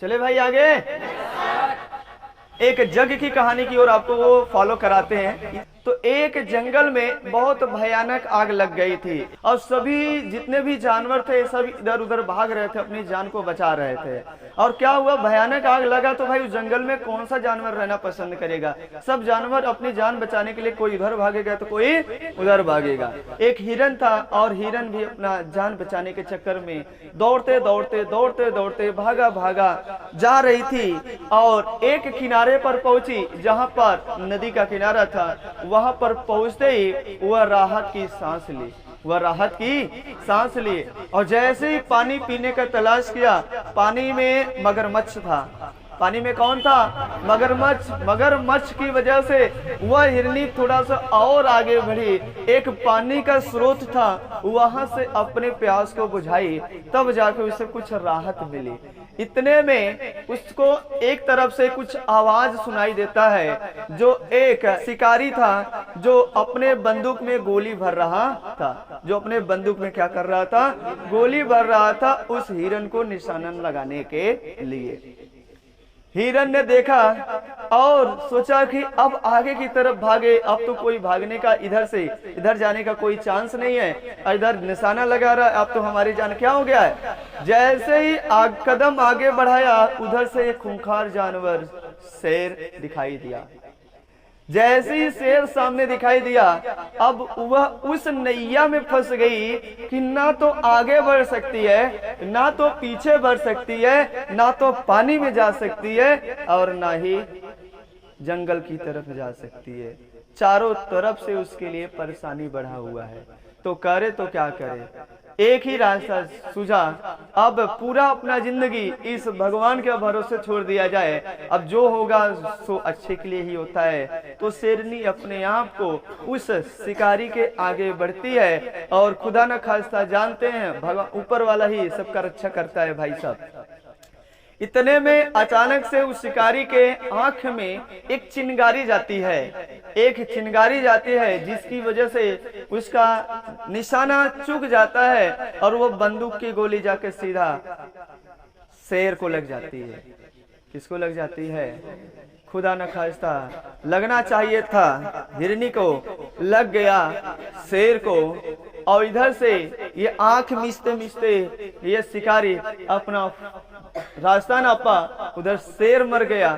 चले भाई आगे। एक जग की कहानी की ओर आपको वो फॉलो कराते हैं। तो एक जंगल में बहुत भयानक आग लग गई थी और सभी जितने भी जानवर थे सब इधर उधर भाग रहे थे, अपनी जान को बचा रहे थे। और क्या हुआ, भयानक आग लगा तो भाई उस जंगल में कौन सा जानवर रहना पसंद करेगा। सब जानवर अपनी जान बचाने के लिए कोई इधर भागेगा तो कोई उधर भागेगा। एक हिरन था और हिरन भी अपना जान बचाने के चक्कर में दौड़ते दौड़ते दौड़ते दौड़ते भागा भागा जा रही थी और एक किनारे पर पहुंची जहां पर नदी का किनारा था। वहां पर पहुंचते ही वह राहत की सांस ली और जैसे ही पानी पीने का तलाश किया, पानी में मगरमच्छ था। पानी में कौन था? मगरमच्छ की वजह से वह हिरनी थोड़ा सा और आगे बढ़ी, एक पानी का स्रोत था वहां से अपने प्यास को बुझाई, तब जाकर उसे कुछ राहत मिली। इतने में उसको एक तरफ से कुछ आवाज सुनाई देता है। जो एक शिकारी था जो अपने बंदूक में गोली भर रहा था, क्या कर रहा था? गोली भर रहा था उस हिरन को निशाना लगाने के लिए। हिरन ने देखा और सोचा कि अब आगे की तरफ भागे, अब तो कोई भागने का इधर जाने का कोई चांस नहीं है, इधर निशाना लगा रहा है, अब तो हमारी जान क्या हो गया है। जैसे ही कदम आगे बढ़ाया, उधर से एक खूंखार जानवर शेर दिखाई दिया। जैसे ही शेर सामने दिखाई दिया, अब वह उस नैया में फंस गई कि ना तो आगे बढ़ सकती है, ना तो पीछे बढ़ सकती है, ना तो पानी में जा सकती है और ना ही जंगल की तरफ जा सकती है। चारों तरफ से उसके लिए परेशानी बढ़ा हुआ है। तो करे तो क्या करे, एक ही रास्ता सूझा, अब पूरा अपना जिंदगी इस भगवान के भरोसे छोड़ दिया जाए, अब जो होगा सो अच्छे के लिए ही होता है। तो शेरनी अपने आप को उस शिकारी के आगे बढ़ती है और खुदा न खास्ता जानते हैं भगवान ऊपर वाला ही सबका रक्षा करता है भाई साहब। इतने में अचानक से उस शिकारी के आंख में एक चिंगारी जाती है, जिसकी वजह से उसका निशाना चूक जाता है और वो बंदूक की गोली जाके सीधा शेर को लग जाती है। किसको लग जाती है? खुदा न खास्ता लगना चाहिए था हिरनी को, लग गया शेर को। और इधर से ये आंख मिचते मिचते ये शिकारी अपना रास्ता नापा, उधर शेर मर गया।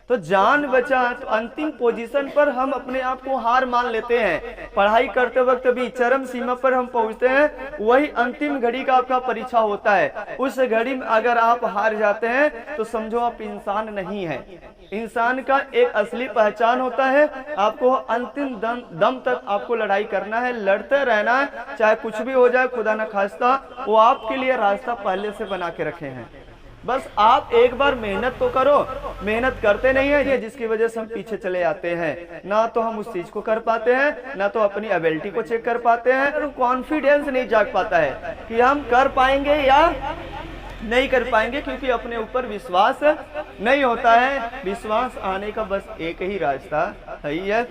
तो जान बचा तो अंतिम पोजीशन पर हम अपने आप को हार मान लेते हैं। पढ़ाई करते वक्त भी चरम सीमा पर हम पहुंचते हैं, वही अंतिम घड़ी का आपका परीक्षा होता है। उस घड़ी में अगर आप हार जाते हैं तो समझो आप इंसान नहीं है। इंसान का एक असली पहचान होता है, आपको अंतिम दम तक आपको लड़ाई करना है, लड़ते रहना है, चाहे कुछ भी हो जाए। खुदा न खास्ता वो आपके लिए रास्ता पहले से बना के रखे हैं। बस आप एक बार मेहनत तो करो। मेहनत करते नहीं है, ये जिसकी वजह से हम पीछे चले आते हैं। ना तो हम उस चीज को कर पाते हैं, ना तो अपनी एबिलिटी को चेक कर पाते हैं, और कॉन्फिडेंस नहीं जाग पाता है कि हम कर पाएंगे या नहीं कर पाएंगे, क्योंकि अपने ऊपर विश्वास नहीं होता है। विश्वास आने का बस एक ही रास्ता है,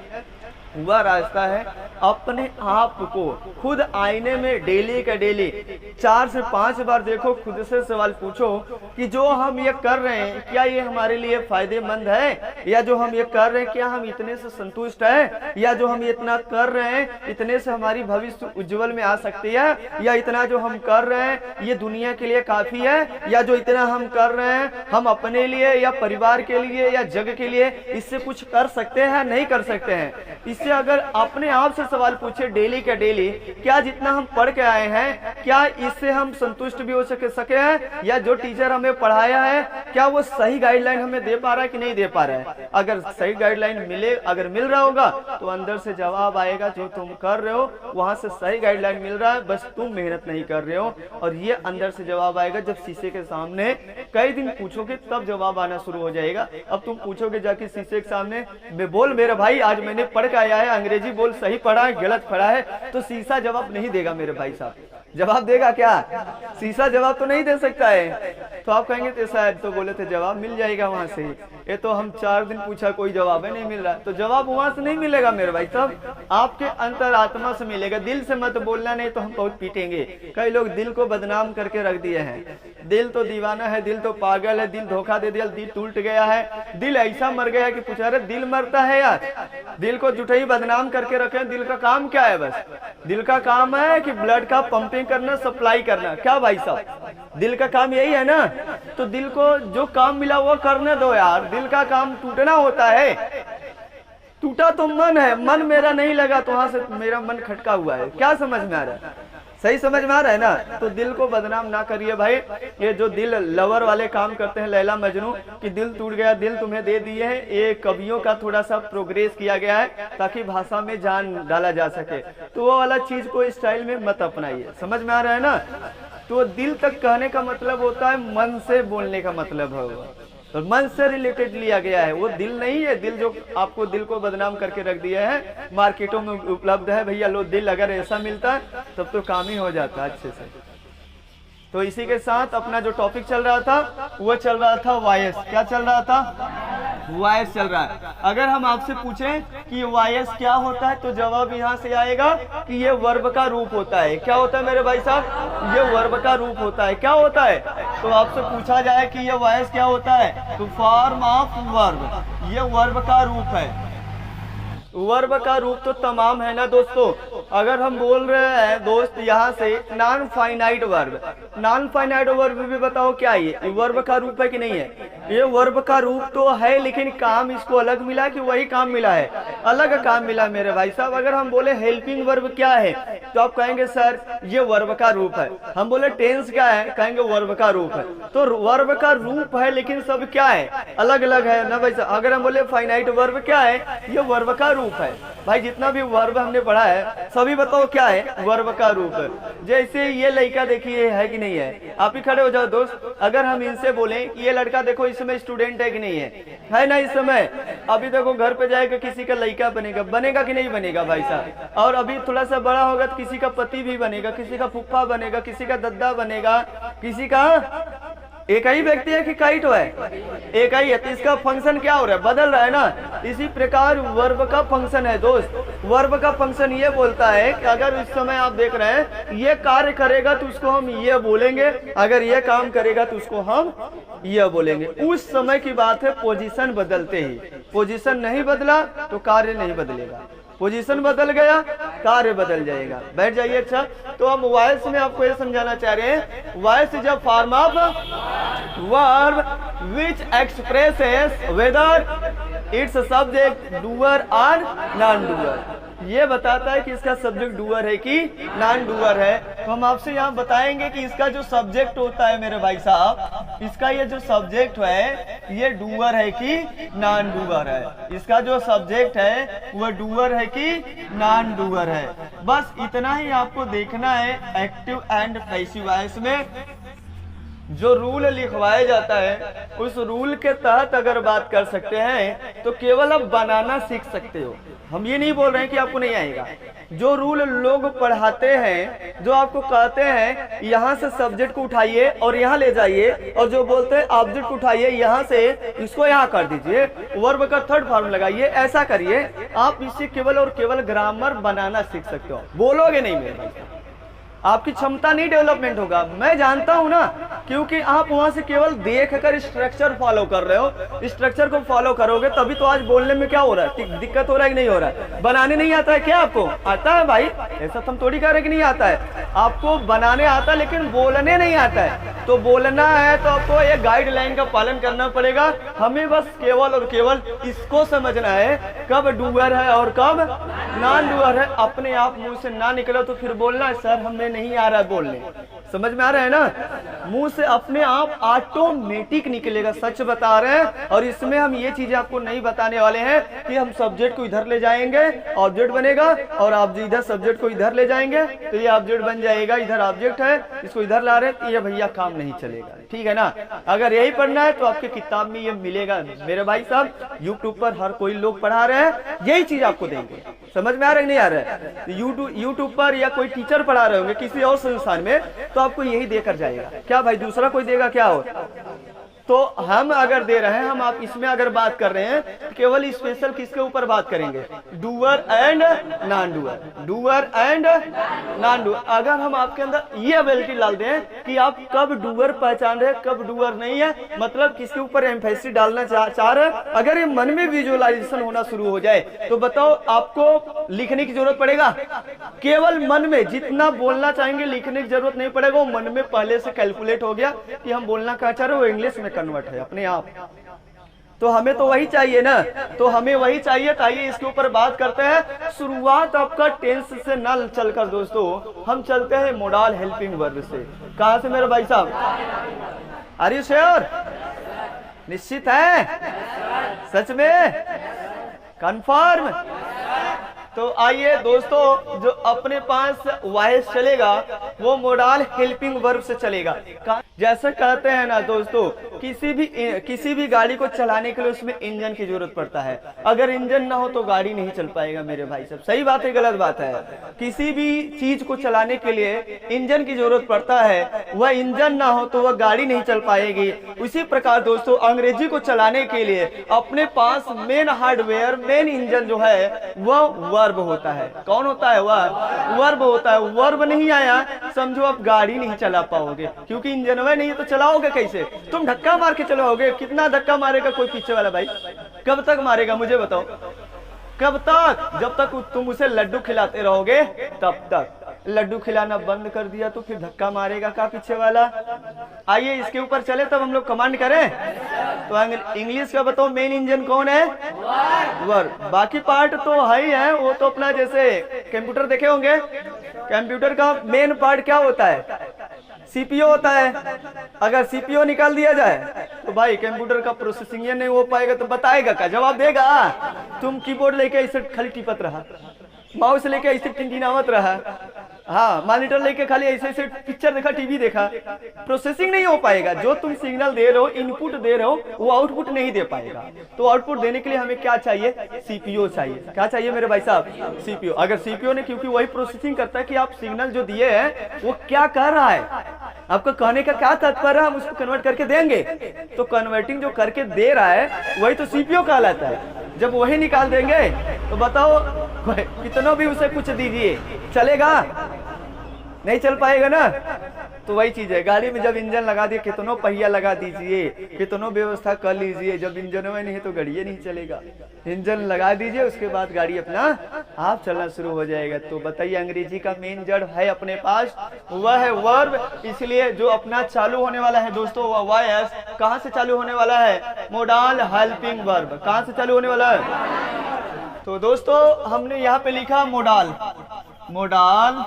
वह रास्ता है अपने आप को खुद आईने में डेली का डेली 4 से 5 बार देखो, खुद से सवाल पूछो कि जो हम ये कर रहे हैं क्या ये हमारे लिए फायदेमंद है, या जो हम ये कर रहे हैं क्या हम इतने से संतुष्ट हैं, या जो हम इतना कर रहे हैं इतने से हमारी भविष्य उज्जवल में आ सकती है, या इतना जो हम कर रहे हैं ये दुनिया के लिए काफी है, या जो इतना हम कर रहे हैं हम अपने लिए या परिवार के लिए या जग के लिए इससे कुछ कर सकते हैं, नहीं कर सकते हैं। इससे अगर अपने आप से सवाल पूछे डेली का डेली, क्या जितना हम पढ़ के आए हैं क्या इससे हम संतुष्ट भी हो सके हैं, या जो टीचर हमें पढ़ाया है क्या वो सही गाइडलाइन हमें दे पा रहा है कि नहीं दे पा रहा है। अगर सही गाइडलाइन अगर मिल रहा होगा तो अंदर से जवाब आएगा जो तुम कर रहे हो वहां से सही गाइडलाइन मिल रहा है, बस तुम मेहनत नहीं कर रहे हो। और ये अंदर से जवाब आएगा जब शीशे के सामने कई दिन पूछोगे तब जवाब आना शुरू हो जाएगा। अब तुम पूछोगे जाके शीशे के सामने, बोल मेरे भाई आज मैंने पढ़ के आया है, अंग्रेजी बोल सही पढ़ा है गलत पढ़ा है, तो शीशा जवाब नहीं देगा मेरे भाई साहब। जवाब देगा क्या? शीशा जवाब तो नहीं दे सकता है। तो आप कहेंगे तो शायद तो बोले थे जवाब मिल जाएगा वहां से। ये तो हम 4 दिन पूछा कोई जवाब ही नहीं मिल रहा। तो जवाब वहां से नहीं मिलेगा मेरे भाई साहब, आपके अंतरात्मा से मिलेगा। दिल से मत बोलना, नहीं तो हम बहुत पीटेंगे। कई लोग दिल को बदनाम करके रख दिए हैं। दिल तो दीवाना है, दिल तो पागल है, दिल धोखा दे दिया, दिल टूट गया है, दिल ऐसा मर गया है कि पूछा रहे दिल मरता है यार। दिल को जुटाई बदनाम करके रखे। दिल का काम क्या है? बस दिल का काम है कि ब्लड का पंपिंग करना, सप्लाई करना। क्या भाई साहब, दिल का काम यही है ना? तो दिल को जो काम मिला वो करने दो यार। दिल का काम टूटना होता है। टूटा तो मन है, मन मेरा नहीं लगा तो वहां से मेरा मन खटका हुआ है। क्या समझ में आ रहा है? सही समझ में आ रहा है ना? तो दिल को बदनाम ना करिए भाई। ये जो दिल लवर वाले काम करते हैं, लैला मजनू कि दिल टूट गया, दिल तुम्हें दे दिए हैं, ये कवियों का थोड़ा सा प्रोग्रेस किया गया है ताकि भाषा में जान डाला जा सके। तो वो वाला चीज को स्टाइल में मत अपनाइए। समझ में आ रहा है ना? तो दिल तक कहने का मतलब होता है मन से बोलने का मतलब है वो। तो मन से रिलेटेड लिया गया है, वो दिल नहीं है। दिल जो आपको दिल को बदनाम करके रख दिया है, मार्केटों में उपलब्ध है भैया लो दिल। अगर ऐसा मिलता तब तो काम ही हो जाता अच्छे से। तो इसी के साथ अपना जो टॉपिक चल रहा था वो चल रहा था वॉइस। क्या चल रहा था? वॉइस चल रहा है। अगर हम आपसे पूछें कि वॉइस क्या होता है तो जवाब यहाँ से आएगा कि ये वर्ब का रूप होता है। क्या होता है मेरे भाई साहब? ये वर्ब का रूप होता है। क्या होता है? तो आपसे पूछा जाए कि ये वॉइस क्या होता है तो फॉर्म ऑफ वर्ब, ये वर्ब का रूप है। वर्ब का रूप तो तमाम है ना दोस्तों। अगर हम बोल रहे हैं दोस्त यहाँ से non finite verb, non finite verb भी बताओ क्या ये वर्ब का रूप है कि नहीं है? ये वर्ब का रूप तो है, लेकिन काम इसको अलग मिला कि वही काम मिला है? अलग काम मिला मेरे भाई साहब। अगर हम बोले हेल्पिंग वर्ब क्या है तो आप कहेंगे सर ये वर्ब का रूप है। हम बोले टेंस क्या है, कहेंगे वर्ब का रूप है। तो वर्ब का रूप है लेकिन सब क्या है? अलग अलग है ना भाई साहब। अगर हम बोले फाइनाइट वर्ब क्या है, ये वर्ब का रूप है। भाई जितना भी वर्ब हमने पढ़ा है सभी बताओ क्या है? वर्ब का रूप है। जैसे ये लड़का देखिए है कि नहीं है, आप ही खड़े हो जाओ दोस्त। अगर हम इनसे बोले ये लड़का देखो इस समय स्टूडेंट है कि नहीं है ना? इस समय अभी देखो घर पे जाएगा किसी का लड़का बनेगा, बनेगा कि नहीं बनेगा भाई साहब? और अभी थोड़ा सा बड़ा होगा तो किसी का पति भी बनेगा, किसी का फूफा बनेगा, किसी का दद्दा बनेगा, किसी का एक ही व्यक्ति है कि कई तो है? एक ही है। तो इसका फंक्शन क्या हो रहा है? बदल रहा है ना। इसी प्रकार वर्ब का फंक्शन है दोस्त। वर्ब का फंक्शन ये बोलता है कि अगर इस समय आप देख रहे हैं ये कार्य करेगा तो उसको हम ये बोलेंगे, अगर ये काम करेगा तो उसको हम ये बोलेंगे। उस समय की बात है, पोजीशन बदलते ही। पोजीशन नहीं बदला तो कार्य नहीं बदलेगा, पोजीशन बदल गया कार्य बदल जाएगा। बैठ जाइए। अच्छा, तो हम वॉइस में आपको ये समझाना चाह रहे हैं, voice is a form of verb which expresses whether it's subject doer और नॉन डूअर। ये बताता है कि इसका सब्जेक्ट डूअर है कि नॉन डूअर है। तो हम आपसे यहाँ बताएंगे कि इसका जो सब्जेक्ट होता है मेरे भाई साहब, इसका ये जो सब्जेक्ट है ये डूअर है कि नॉन डूअर है। इसका जो सब्जेक्ट है वह डूअर है कि नॉन डूअर है। बस इतना ही आपको देखना है। एक्टिव एंड पैसिव वॉइस में जो रूल लिखवाया जाता है उस रूल के तहत अगर बात कर सकते हैं तो केवल आप बनाना सीख सकते हो। हम ये नहीं बोल रहे हैं कि आपको नहीं आएगा। जो रूल लोग पढ़ाते हैं, जो आपको कहते हैं यहाँ से सब्जेक्ट को उठाइए और यहाँ ले जाइए, और जो बोलते हैं ऑब्जेक्ट को उठाइए यहाँ से इसको यहाँ कर दीजिए, वर्ब का थर्ड फॉर्म लगाइए, ऐसा करिए, आप इससे केवल और केवल ग्रामर बनाना सीख सकते हो। बोलोगे नहीं मेरे भाई, आपकी क्षमता नहीं डेवलपमेंट होगा। मैं जानता हूं ना, क्योंकि आप वहां से केवल देखकर स्ट्रक्चर फॉलो कर रहे हो। स्ट्रक्चर को फॉलो करोगे तभी तो आज बोलने में क्या हो रहा है, दिक्कत हो रहा है कि नहीं हो रहा है। बनाने नहीं आता है क्या आपको? आता है भाई, ऐसा हम थोड़ी कह रहे कि नहीं आता है। आपको बनाने आता है लेकिन बोलने नहीं आता है। तो बोलना है तो आपको एक गाइडलाइन का पालन करना पड़ेगा। हमें बस केवल और केवल इसको समझना है कब डूअर है और कब नॉन डूअर है। अपने आप मुंह से ना निकलो तो फिर बोलना है सर हमें नहीं आ रहा है बोलने। समझ में आ रहा है ना? मुंह से अपने आप ऑटोमेटिक निकलेगा। सच बता रहे हैं। और इसमें हम ये चीजें आपको नहीं बताने वाले हैं कि हम सब्जेक्ट को इधर ले जाएंगे ऑब्जेक्ट बनेगा, और आप इधर सब्जेक्ट को इधर ले जाएंगे तो ये ऑब्जेक्ट बन जाएगा। इधर ऑब्जेक्ट है, इसको इधर ला रहे हैं, ये भैया काम नहीं चलेगा। ठीक है ना? अगर यही पढ़ना है तो आपके किताब में ये मिलेगा मेरे भाई साहब। यूट्यूब पर हर कोई लोग पढ़ा रहे हैं, यही चीज आपको देंगे। समझ में आ रहा है नहीं आ रहा है? यूट्यूब पर या कोई टीचर पढ़ा रहे होंगे किसी और संस्थान में, तो आपको यही देकर जाएगा। क्या भाई दूसरा कोई देगा क्या? और तो हम अगर दे रहे हैं, हम आप इसमें अगर बात कर रहे हैं तो केवल स्पेशल किसके ऊपर बात करेंगे? Doer and non doer, doer and non doer. अगर हम आपके अंदर ये एबिलिटी डाल दें कि आप कब डूअर पहचान रहे हैं कब डूअर नहीं है, मतलब किसके ऊपर एम्फेसिस डालना चाह रहे हैं, अगर ये मन में विजुअलाइजेशन होना शुरू हो जाए तो बताओ आपको लिखने की जरूरत पड़ेगा? केवल मन में जितना बोलना चाहेंगे लिखने की जरूरत नहीं पड़ेगा, वो मन में पहले से कैलकुलेट हो गया कि हम बोलना क्या चाह रहे हो, वो इंग्लिश में कन्वर्ट है अपने आप। तो हमें तो वही चाहिए ना, तो हमें वही चाहिए। तो आइए इसके ऊपर बात करते हैं। शुरुआत आपका टेंस से न चलकर दोस्तों हम चलते हैं मोडाल हेल्पिंग वर्ब से। कहां से मेरे भाई साहब? Are you sure? निश्चित है? सच में? कंफर्म? तो आइए दोस्तों, जो अपने पास वॉइस चलेगा वो मोडाल हेल्पिंग वर्ब से चलेगा। जैसे कहते हैं ना दोस्तों, किसी भी गाड़ी को चलाने के लिए उसमें इंजन की जरूरत पड़ता है। अगर इंजन ना हो तो गाड़ी नहीं चल पाएगा मेरे भाई साहब। सही बात है गलत बात है? किसी भी चीज को चलाने के लिए इंजन की जरूरत पड़ता है, वह इंजन ना हो तो वह गाड़ी नहीं चल पाएगी। उसी प्रकार दोस्तों अंग्रेजी को चलाने के लिए अपने पास मेन हार्डवेयर, मेन इंजन जो है वह वर्ब होता है। कौन होता है? वह वर्ब होता है। वर्ब नहीं आया समझो आप गाड़ी नहीं चला पाओगे, क्योंकि इंजन वह नहीं है तो चलाओगे कैसे? तुम धक्का मार के चलाओगे। कितना धक्का मारेगा कोई पीछे वाला भाई? कब तक मारेगा मुझे बताओ? कब तक? जब तक तुम उसे लड्डू खिलाते रहोगे तब तक। लड्डू खिलाना बंद कर दिया तो फिर धक्का मारेगा का पीछे वाला? आइए इसके ऊपर चले तब हम लोग कमांड करें। तो इंग्लिश का बताओ मेन इंजन कौन है? वर्ब। बाकी पार्ट तो है ही है, वो तो अपना जैसे कंप्यूटर देखे होंगे, कंप्यूटर का मेन पार्ट क्या होता है? सीपीयू होता है। अगर सीपीयू निकाल दिया जाए तो भाई कंप्यूटर का प्रोसेसिंग नहीं हो पाएगा, तो बताएगा क्या? जवाब देगा? तुम कीबोर्ड लेके ऐसे खाली टिपत रहा, माउस लेके ऐसे टिंटिनावत रहा, हाँ मॉनिटर लेके खाली ऐसे ऐसे पिक्चर देखा, टीवी देखा, प्रोसेसिंग नहीं हो पाएगा। जो तुम सिग्नल दे रहे हो, इनपुट दे रहे हो, वो आउटपुट नहीं दे पाएगा। तो आउटपुट देने के लिए हमें क्या चाहिए? सीपीयू चाहिए। क्या चाहिए मेरे भाई साहब? सीपीयू। अगर सीपीयू ने, क्योंकि वही प्रोसेसिंग करता है कि आप सिग्नल जो दिए हैं वो क्या कह रहा है, आपको कहने का क्या तात्पर्य है, हम उसको कन्वर्ट करके देंगे। तो कन्वर्टिंग जो करके दे रहा है वही तो सीपीयू कहलाता है। जब वही निकाल देंगे तो बताओ कितना भी उसे कुछ दीजिए चलेगा? नहीं चल पाएगा ना। तो वही चीज है, गाड़ी में जब इंजन लगा दिए, कितनों पहिया लगा दीजिए, कितनों व्यवस्था कर लीजिए, जब इंजन में नहीं है तो गाड़ी नहीं चलेगा। इंजन लगा दीजिए, उसके बाद गाड़ी अपना आप चलना शुरू हो जाएगा। तो बताइए अंग्रेजी का मेन जड़ है अपने पास, वह है वर्ब। इसलिए जो अपना चालू होने वाला है दोस्तों वह वॉइस कहाँ से चालू होने वाला है? Modal helping verb. कहाँ से चालू होने वाला है? तो दोस्तों हमने यहाँ पे लिखा modal, modal,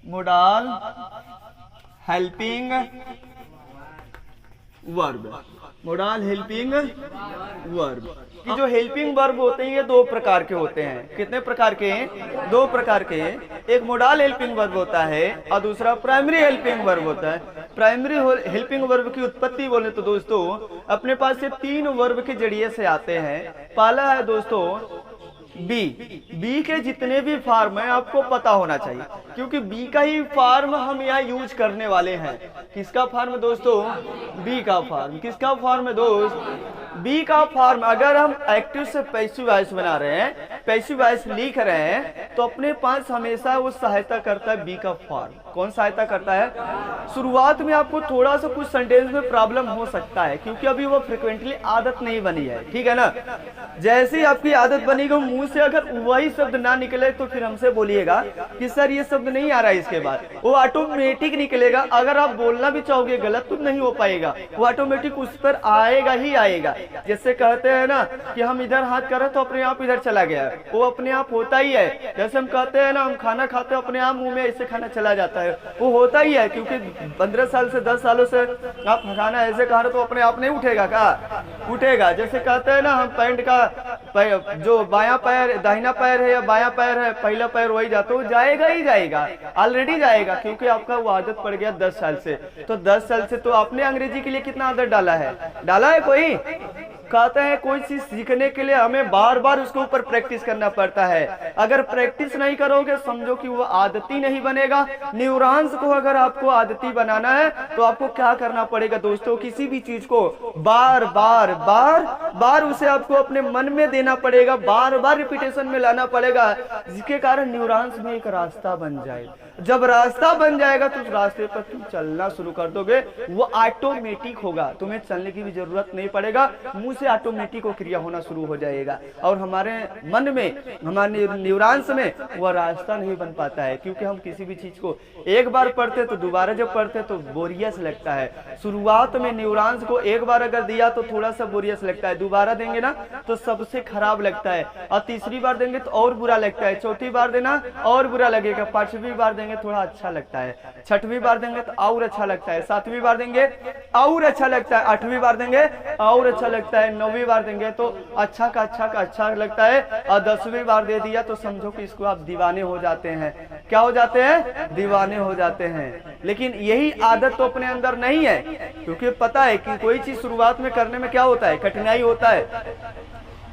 modal helping verb, modal helping verb. ये जो हेल्पिंग वर्ब होते हैं ये दो प्रकार के होते हैं। कितने प्रकार के हैं? दो प्रकार के हैं। एक मोडाल हेल्पिंग वर्ब होता है और दूसरा प्राइमरी हेल्पिंग वर्ब होता है। प्राइमरी हेल्पिंग वर्ब की उत्पत्ति बोले तो दोस्तों अपने पास ये तीन वर्ब के जरिए से आते हैं। पहला है दोस्तों बी। बी के जितने भी फॉर्म है आपको पता होना चाहिए, क्योंकि बी का ही फॉर्म हम यहाँ यूज करने वाले हैं। किसका फॉर्म दोस्तों? बी का फॉर्म। किसका फॉर्म है दोस्त? बी का फॉर्म। अगर हम एक्टिव से पैसिव वॉइस बना रहे हैं, पैसिव वॉइस लिख रहे हैं, तो अपने पास हमेशा वो सहायता करता है बी का फॉर्म। कौन सहायता करता है? शुरुआत में आपको थोड़ा सा कुछ सेंटेंस में प्रॉब्लम हो सकता है, क्योंकि अभी वो फ्रिक्वेंटली आदत नहीं बनी है, ठीक है ना। जैसे ही आपकी आदत बनेगी, मुंह से अगर वही शब्द ना निकले तो फिर हमसे बोलिएगा कि सर ये शब्द नहीं आ रहा है, इसके बाद वो ऑटोमेटिक निकलेगा। अगर आप बोलना भी चाहोगे गलत तो नहीं हो पाएगा, वो ऑटोमेटिक उस पर आएगा ही आएगा। जैसे कहते हैं ना कि हम इधर हाथ कर रहे तो अपने आप इधर चला गया, वो अपने आप होता ही है। जैसे हम कहते हैं ना हम खाना खाते हैं अपने आप मुंह में ऐसे खाना चला जाता है, वो होता ही है, क्योंकि 15 साल से 10 सालों से आप खाना ऐसे खा रहे तो अपने आप नहीं उठेगा का? उठेगा। जैसे कहते हैं ना हम पैंट का जो बायां पैर, दाहिना पैर है या बायां पैर है, पहला पैर वही जाता है, जाएगा ही जाएगा, ऑलरेडी जाएगा, क्योंकि आपका वो आदत पड़ गया 10 साल से। तो 10 साल से तो आपने अंग्रेजी के लिए कितना आदत डाला है? डाला है कोई? कहते हैं कोई चीज सीखने के लिए हमें बार बार उसके ऊपर प्रैक्टिस करना पड़ता है। अगर प्रैक्टिस नहीं करोगे समझो कि वो आदती नहीं बनेगा। न्यूरॉन्स को अगर आपको आदती बनाना है तो आपको क्या करना पड़ेगा दोस्तों, किसी भी चीज को बार बार बार बार उसे आपको अपने मन में देना पड़ेगा, बार बार रिपीटेशन में लाना पड़ेगा, जिसके कारण न्यूरॉन्स में एक रास्ता बन जाए। जब रास्ता बन जाएगा तो उस रास्ते पर तुम चलना शुरू कर दोगे, वो ऑटोमेटिक होगा, तुम्हें चलने की भी जरूरत नहीं पड़ेगा, मुंह से ऑटोमेटिक वो क्रिया होना शुरू हो जाएगा। और हमारे मन में, हमारे न्यूरॉन्स में वह रास्ता नहीं बन पाता है, क्योंकि हम किसी भी चीज को एक बार पढ़ते तो दोबारा जब पढ़ते तो बोरियस लगता है। शुरुआत में न्यूरॉन्स को एक बार अगर दिया तो थोड़ा सा बोरियस लगता है, दोबारा देंगे ना तो सबसे खराब लगता है, और तीसरी बार देंगे तो और बुरा लगता है, चौथी बार देना और बुरा लगेगा, पांचवी बार देंगे थोड़ा अच्छा लगता है, छठवीं बार देंगे तो और अच्छा लगता है, सातवीं बार देंगे और अच्छा लगता है, आठवीं बार देंगे और अच्छा लगता है, नौवीं बार देंगे तो अच्छा का अच्छा लगता है, और 10वीं बार दे दिया तो समझो कि इसको आप दीवाने हो जाते हैं। क्या हो जाते हैं? दीवाने हो जाते हैं। लेकिन यही आदत तो अपने अंदर नहीं है, क्योंकि पता है कि कोई चीज शुरुआत में करने में क्या होता है? कठिनाई होता है।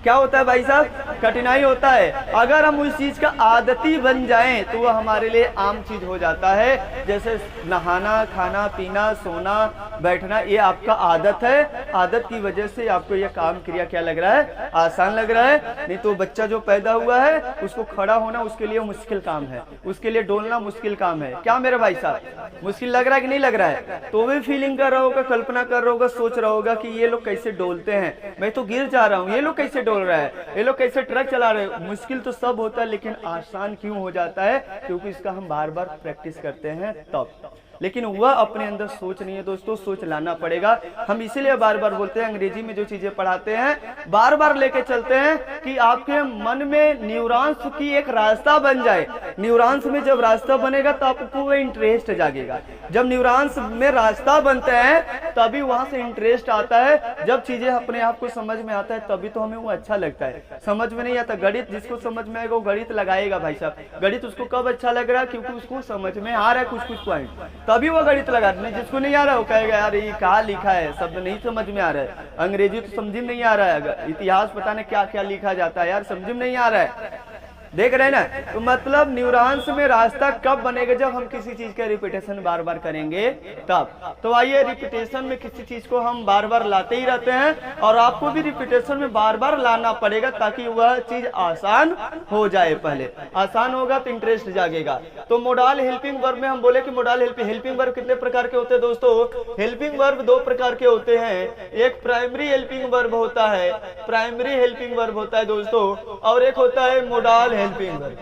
क्या होता है भाई साहब? कठिनाई होता है। अगर हम उस चीज का आदती बन जाएं तो वह हमारे लिए आम चीज हो जाता है। जैसे नहाना, खाना, पीना, सोना, बैठना, ये आपका आदत है। आदत की वजह से आपको यह काम क्रिया क्या लग रहा है? आसान लग रहा है। नहीं तो बच्चा जो पैदा हुआ है उसको खड़ा होना उसके लिए मुश्किल काम है, उसके लिए डोलना मुश्किल काम है। क्या मेरे भाई साहब, मुश्किल लग रहा है कि नहीं लग रहा है? तो भी फीलिंग कर रहा होगा, कल्पना कर रहा होगा, सोच रहा होगा कि ये लोग कैसे डोलते हैं, मैं तो गिर जा रहा हूँ, ये लोग कैसे डोल रहा है, ये लोग कैसे ट्रक चला रहे हैं। मुश्किल तो सब होता है, लेकिन आसान क्यों हो जाता है? क्योंकि इसका हम बार बार प्रैक्टिस करते हैं तब। लेकिन वह अपने अंदर सोच नहीं है दोस्तों, सोच लाना पड़ेगा। हम इसीलिए बार बार बोलते हैं, अंग्रेजी में जो चीजें पढ़ाते हैं बार बार लेके चलते हैं कि आपके मन में न्यूरॉन्स की एक रास्ता बन जाए। न्यूरॉन्स में जब रास्ता बनेगा तो आपको वो इंटरेस्ट जागेगा। जब न्यूरॉन्स में रास्ता बनते हैं तभी वहां से इंटरेस्ट आता है। जब चीजें अपने आप को समझ में आता है तभी तो हमें वो अच्छा लगता है। समझ में नहीं आता, गणित जिसको समझ में आएगा वो गणित लगाएगा भाई साहब। गणित उसको कब अच्छा लग रहा है? क्योंकि उसको समझ में आ रहा है कुछ पॉइंट, तभी वो गणित लगा। जिसको नहीं आ रहा वो कहेगा यार ये कहाँ लिखा है, शब्द नहीं समझ में आ रहा है, अंग्रेजी तो समझ में नहीं आ रहा है, इतिहास पता नहीं क्या क्या लिखा जाता है यार, समझ में नहीं आ रहा है। देख रहे हैं ना? तो मतलब न्यूरॉन्स में रास्ता कब बनेगा? जब हम किसी चीज का रिपीटेशन बार बार करेंगे तब। तो आइए, रिपीटेशन में किसी चीज को हम बार बार लाते ही रहते हैं, और आपको भी रिपीटेशन में बार बार लाना पड़ेगा ताकि वह चीज आसान हो जाए। पहले आसान होगा तो इंटरेस्ट जागेगा। तो मोडाल हेल्पिंग वर्ब में हम बोले कि मोडाल हेल्पिंग वर्ब कितने प्रकार के होते हैं दोस्तों? हेल्पिंग वर्ब दो प्रकार के होते हैं। एक प्राइमरी हेल्पिंग वर्ब होता है, प्राइमरी हेल्पिंग वर्ब होता है दोस्तों, और एक होता है modal helping verb.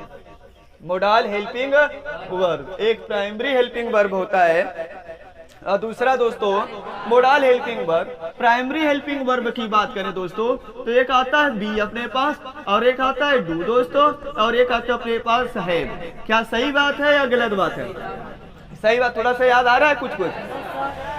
Modal helping verb एक प्राइमरी हेल्पिंग वर्ब होता है, और दूसरा दोस्तों modal helping verb. Primary helping verb की बात करें दोस्तों तो एक आता है बी अपने पास, और एक आता है डू दोस्तों, और एक आता है अपने पास है। क्या सही बात है या गलत बात है? सही बात। थोड़ा सा याद आ रहा है कुछ?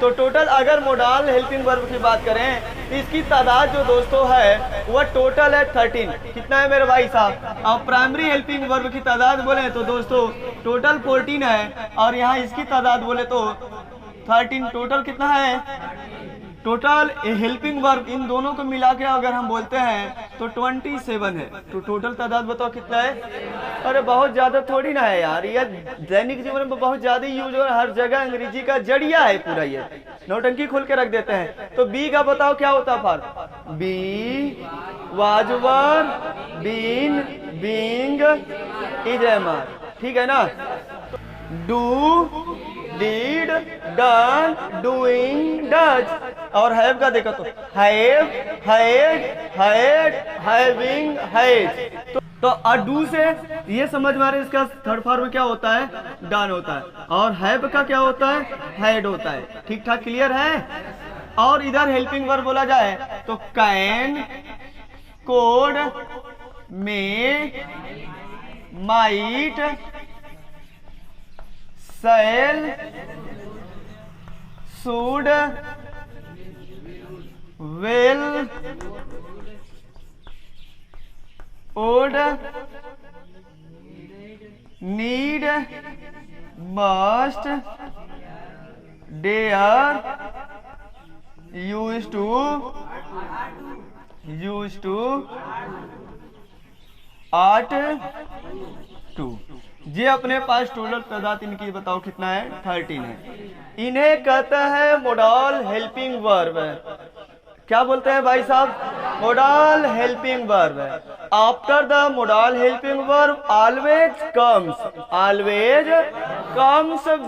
तो टोटल अगर मोडाल हेल्पिंग वर्ब की बात करें तो इसकी तादाद जो दोस्तों है वह टोटल है 13। कितना है मेरे भाई साहब? और प्राइमरी हेल्पिंग वर्ब की तादाद बोले तो दोस्तों टोटल 14 है, और यहाँ इसकी तादाद बोले तो 13। टोटल कितना है? टोटल हेल्पिंग वर्ब इन दोनों को मिला के अगर हम बोलते हैं तो 27 है। तो टोटल तादाद बताओ कितना है? अरे बहुत ज्यादा थोड़ी ना है यार, ये दैनिक जीवन में बहुत ज्यादा यूज हो रहा है, हर जगह अंग्रेजी का जड़िया है पूरा, ये नौटंकी खोल के रख देते हैं। तो बी का बताओ क्या होता है? Be was were, been, being, is am are, ठीक है ना? Do, did, done, doing, does. और हैव का देखो तो have, had, had, having, has. तो डू से ये समझ में आ रहा है इसका थर्ड फॉर्म क्या होता है? डन होता है। और हैव का क्या होता है? हैड होता है। ठीक ठाक क्लियर है? और इधर हेल्पिंग वर्ब बोला जाए तो can, could, may, might, shall, should, will, would, need, must, dare, used to, use to, ought to. ये अपने पास टोटल तादाद इनकी बताओ कितना है, 13 है। इन्हें कहता है मोडल हेल्पिंग वर्ब। क्या बोलते हैं भाई साहब, model helping verb. After the model helping verb always comes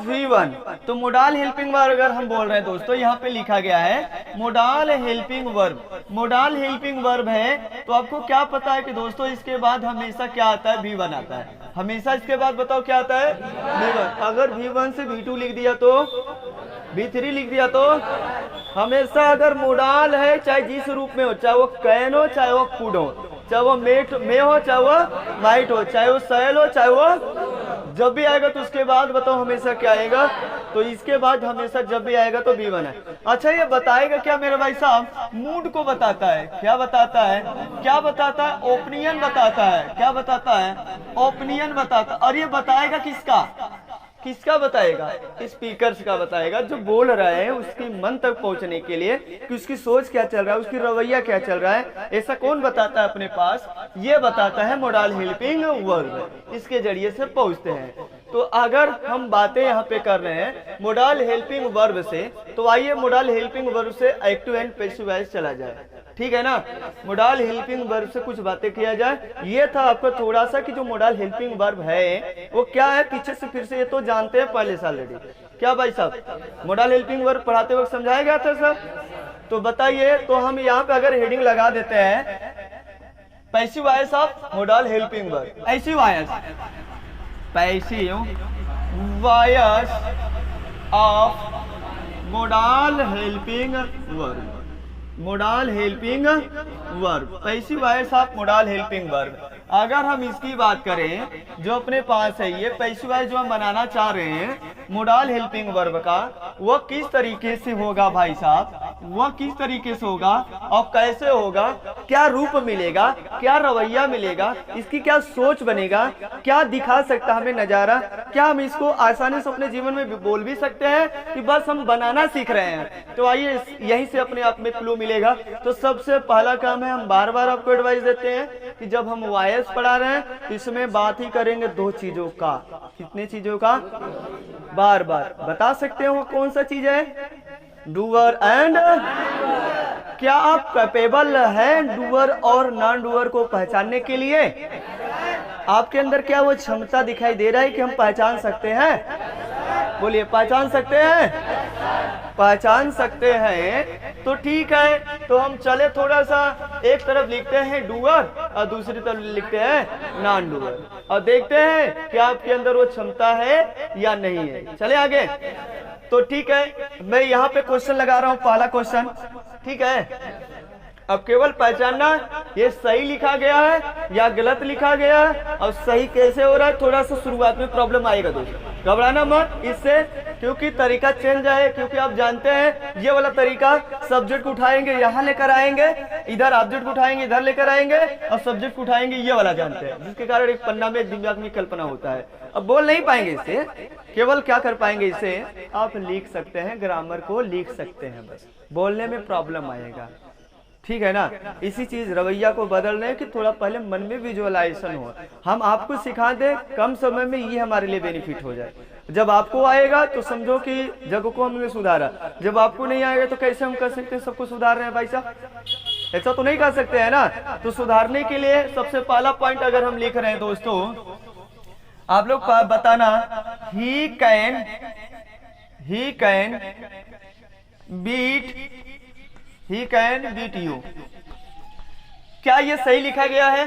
V1। तो मोडल हेल्पिंग वर्ब अगर हम बोल रहे हैं दोस्तों, यहाँ पे लिखा गया है model helping verb. Model helping verb है तो आपको क्या पता है कि दोस्तों इसके बाद हमेशा क्या आता है, V1 आता है। हमेशा इसके बाद बताओ क्या आता है, V1। अगर V1 से V2 लिख दिया तो, V3 लिख दिया तो, हमेशा अगर मोडाल है चाहे जिस रूप में हो, चाहे वो कैन हो चाहे वो कुड हो, चाहे वो मेट में हो चाहे वो माइट हो, चाहे वो सैल हो चाहे वो, जब भी आएगा तो उसके बाद बताओ हमेशा क्या आएगा, तो इसके बाद हमेशा जब भी आएगा तो V1 है। अच्छा ये बताएगा क्या मेरे भाई साहब, मूड को बताता है। क्या बताता है, क्या बताता है, ओपिनियन बताता है। क्या बताता है, ओपिनियन बताता। और ये बताएगा किसका, किसका बताएगा, स्पीकर्स का बताएगा, जो बोल रहे हैं उसके मन तक पहुंचने के लिए कि उसकी सोच क्या चल रहा है, उसकी रवैया क्या चल रहा है। ऐसा कौन बताता है अपने पास, ये बताता है मोडल हेल्पिंग वर्ब। इसके जरिए से पहुंचते हैं। तो अगर हम बातें यहाँ पे कर रहे हैं मोडल हेल्पिंग वर्ब से, तो आइए मोडल हेल्पिंग वर्ब से एक्टिव एंड पैसिव वॉइस चला जाए। ठीक है ना, मोडल हेल्पिंग वर्ब से कुछ बातें किया जाए। ये था आपका थोड़ा सा कि जो मोडल हेल्पिंग वर्ब है वो क्या है, पीछे से फिर से ये तो जानते हैं पहले से ऑलरेडी। क्या भाई साहब, मोडल हेल्पिंग वर्ब पढ़ाते वक्त समझाया गया था सर, तो बताइए। तो हम यहाँ पे अगर हेडिंग लगा देते हैं passive voice of model helping verb, passive voice, passive voice of model helping verb, model helping verb, passive voice of model helping verb. अगर हम इसकी बात करें जो अपने पास है ये पैसिव वॉइस जो हम बनाना चाह रहे हैं मोडल हेल्पिंग वर्ब का, वह किस तरीके से होगा भाई साहब, वह किस तरीके से होगा और कैसे होगा, क्या रूप मिलेगा, क्या रवैया मिलेगा, इसकी क्या सोच बनेगा, क्या दिखा सकता हमें नजारा, क्या हम इसको आसानी से अपने जीवन में बोल भी सकते हैं कि बस हम बनाना सीख रहे हैं। तो आइए यहीं से अपने आप में क्लू मिलेगा। तो सबसे पहला काम है, हम बार बार आपको एडवाइस देते हैं कि जब हम वॉइस पढ़ा रहे हैं तो इसमें बात ही करेंगे दो चीजों का। कितने चीजों का, बार बार बता सकते हो कौन सा चीज है, डूअर एंड। क्या आप कैपेबल हैं डूअर और नॉन डूअर को पहचानने के लिए? आपके अंदर क्या वो क्षमता दिखाई दे रहा है कि हम पहचान सकते हैं? बोलिए, पहचान सकते हैं? पहचान सकते हैं तो ठीक है। तो हम चले थोड़ा सा, एक तरफ लिखते हैं डूअर और दूसरी तरफ लिखते हैं नॉन डूअर, और देखते हैं कि आपके अंदर वो क्षमता है या नहीं है। चले आगे। तो ठीक है, मैं यहाँ पे क्वेश्चन लगा रहा हूँ, पहला क्वेश्चन। ठीक है, अब केवल पहचानना ये सही लिखा गया है या गलत लिखा गया है और सही कैसे हो रहा है। थोड़ा सा शुरुआत में प्रॉब्लम आएगा दोस्तों, घबराना मत इससे, क्योंकि तरीका चेंज है। क्योंकि आप जानते हैं ये वाला तरीका सब्जेक्ट को उठाएंगे यहाँ लेकर आएंगे, इधर ऑब्जेक्ट को उठाएंगे इधर लेकर आएंगे, और सब्जेक्ट को उठाएंगे, ये वाला जानते हैं, जिसके कारण एक पन्ना में दिमाग में कल्पना होता है। अब बोल नहीं पाएंगे इससे, केवल क्या कर पाएंगे इससे, आप लिख सकते हैं, ग्रामर को लिख सकते हैं, बस बोलने में प्रॉब्लम आएगा। ठीक है ना, इसी चीज रवैया को बदलने कि थोड़ा पहले मन में विजुअलाइजेशन हो। हम आपको सिखा दें कम समय में, ये हमारे लिए बेनिफिट हो जाए। जब आपको आएगा तो समझो कि जगह को हमने सुधारा, जब आपको नहीं आएगा तो कैसे हम कर सकते हैं सबको सुधार रहे हैं भाई साहब, ऐसा तो नहीं कर सकते हैं ना। तो सुधारने के लिए सबसे पहला पॉइंट अगर हम लिख रहे हैं दोस्तों, आप लोग बताना, ही कैन बीट यू। क्या ये सही लिखा गया है?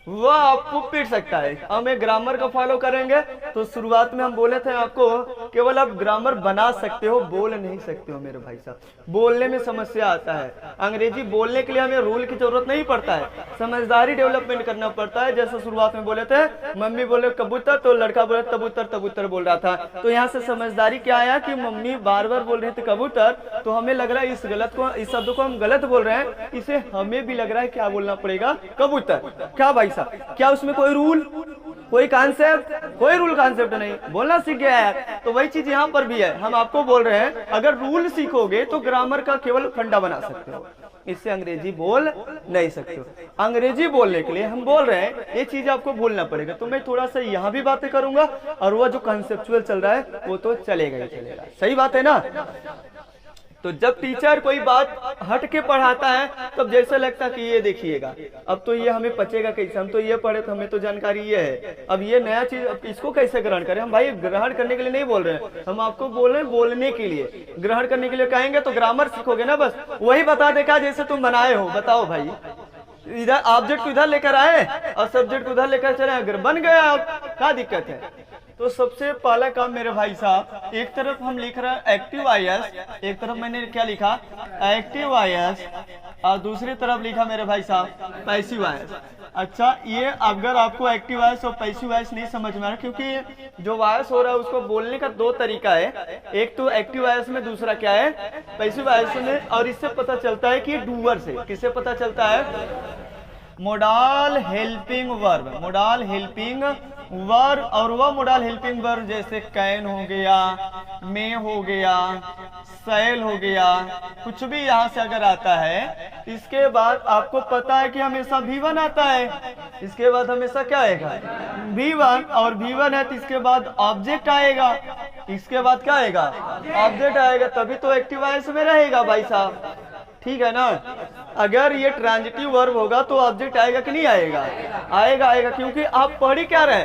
वह आपको पीट सकता है। हमें ग्रामर का फॉलो करेंगे तो शुरुआत में हम बोले थे आपको केवल आप ग्रामर बना सकते हो, बोल नहीं सकते हो मेरे भाई साहब। बोलने में समस्या आता है। अंग्रेजी बोलने के लिए हमें रूल की जरूरत नहीं पड़ता है, समझदारी डेवलपमेंट करना पड़ता है। जैसे शुरुआत में बोले थे, मम्मी बोले कबूतर तो लड़का बोले तबूतर, तबूतर बोल रहा था। तो यहाँ से समझदारी क्या आया कि मम्मी बार बार बोल रहे थे कबूतर, तो हमें लग रहा है इस शब्द को हम गलत बोल रहे हैं, इसे हमें भी लग रहा है क्या बोलना पड़ेगा, कबूतर। क्या भाई साहब, क्या उसमें कोई रूल, कोई कॉन्सेप्ट, कोई रूल कॉन्सेप्ट नहीं, बोलना सीख गया है। तो वही चीज यहाँ पर भी है, हम आपको बोल रहे हैं अगर रूल सीखोगे तो ग्रामर का केवल फंडा बना सकते हो, इससे अंग्रेजी बोल नहीं सकते हो। अंग्रेजी बोलने के लिए हम बोल रहे हैं ये चीज आपको बोलना पड़ेगा। तो मैं थोड़ा सा यहाँ भी बातें करूंगा और वह जो कंसेप्चुअल चल रहा है वो तो चलेगा ही चलेगा, सही बात है ना। तो जब टीचर कोई बात हट के पढ़ाता है तब जैसा लगता है कि ये देखिएगा अब तो ये हमें पचेगा कैसे, हम तो ये पढ़े तो हमें तो जानकारी ये है, अब ये नया चीज अब इसको कैसे ग्रहण करें। हम भाई ग्रहण करने के लिए नहीं बोल रहे हैं, हम आपको बोल रहे हैं बोलने के लिए। ग्रहण करने के लिए कहेंगे तो ग्रामर सीखोगे ना, बस वही बता देगा जैसे तुम बनाए हो। बताओ भाई, इधर ऑब्जेक्ट को इधर लेकर आए और सब्जेक्ट को उधर लेकर चले, अगर बन गया अब क्या दिक्कत है। तो सबसे पहला काम मेरे भाई साहब, एक तरफ हम लिख रहे हैं एक्टिव आईएस, एक तरफ मैंने क्या लिखा एक्टिव आईएस और दूसरी तरफ लिखा मेरे भाई साहब पैसिव आईएस। अच्छा, ये अगर आपको एक्टिव वॉइस और पैसिव वॉइस नहीं समझ में आ रहा, क्योंकि जो वॉइस हो रहा है उसको बोलने का दो तरीका है, एक तो एक्टिव वॉइस में, दूसरा क्या है पैसिव वॉइस में। और इससे पता चलता है कि डूअर से, किससे पता चलता है modal helping verb, modal helping verb. और वह मोडाल हेल्पिंग वर्ब जैसे कैन हो गया, मे हो गया, सैल हो गया, कुछ भी यहाँ से अगर आता है इसके बाद आपको पता है कि हमेशा V1 आता है, इसके बाद हमेशा क्या आएगा V1, और V1 है तो इसके बाद ऑब्जेक्ट आएगा, इसके बाद क्या आएगा ऑब्जेक्ट आएगा, तभी तो एक्टिव वॉइस में रहेगा भाई साहब, ठीक है ना। अगर ये ट्रांजिटिव वर्ब होगा तो ऑब्जेक्ट आएगा कि नहीं आएगा, आएगा आएगा, क्योंकि आप पढ़ ही क्या रहे,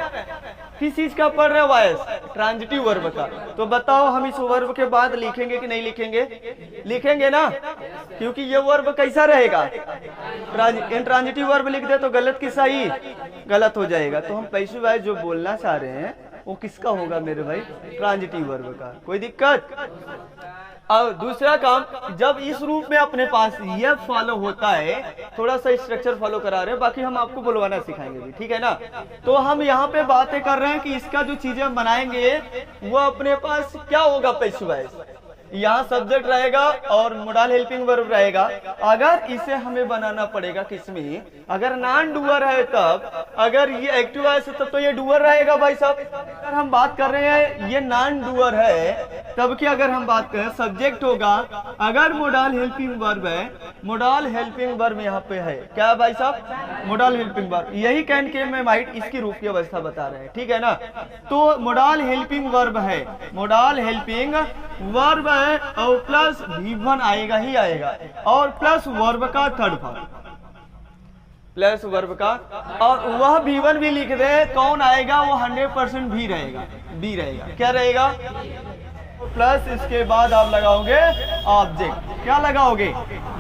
किस चीज का पढ़ रहे हो वॉइस, ट्रांजिटिव वर्ब का। तो बताओ हम इस वर्ब के बाद लिखेंगे कि नहीं लिखेंगे, लिखेंगे ना, क्योंकि ये वर्ब कैसा रहेगा ट्रांजिटिव वर्ब लिख दे तो गलत की सही गलत हो जाएगा। तो हम पैसिव वॉइस जो बोलना चाह रहे हैं वो किसका होगा मेरे भाई, ट्रांजिटिव वर्ब का। कोई दिक्कत। अब दूसरा काम, जब इस रूप में अपने पास ये फॉलो होता है, थोड़ा सा स्ट्रक्चर फॉलो करा रहे हैं, बाकी हम आपको बुलवाना सिखाएंगे भी, ठीक है ना। तो हम यहाँ पे बातें कर रहे हैं कि इसका जो चीजें हम बनाएंगे वो अपने पास क्या होगा पैसिव वॉइस, यहाँ सब्जेक्ट रहेगा और मोडाल हेल्पिंग वर्ब रहेगा। अगर इसे हमें बनाना पड़ेगा किसमें, अगर नॉन डूअर है तब, अगर ये एक्टिव वॉइस है तब तो ये डूअर रहेगा भाई साहब। अगर हम बात कर रहे हैं ये नॉन डूअर है तब की अगर हम बात करें सब्जेक्ट होगा, अगर मोडाल हेल्पिंग वर्ब है, मोडाल हेल्पिंग वर्ब यहाँ पे है क्या भाई साहब, मोडाल हेल्पिंग वर्ब। यही कैन के में माइट इसकी रूप की अवस्था बता रहे हैं, ठीक है ना। तो मोडाल हेल्पिंग वर्ब है, मोडाल हेल्पिंग वर्ब है और प्लस V1 आएगा ही आएगा, और प्लस वर्ब का थर्ड फॉर्म, प्लस वर्ब का, और वह V1 भी लिख दे, कौन आएगा वो 100% भी रहेगा, बी रहेगा, क्या रहेगा प्लस। इसके बाद आप लगाओगे ऑब्जेक्ट, क्या लगाओगे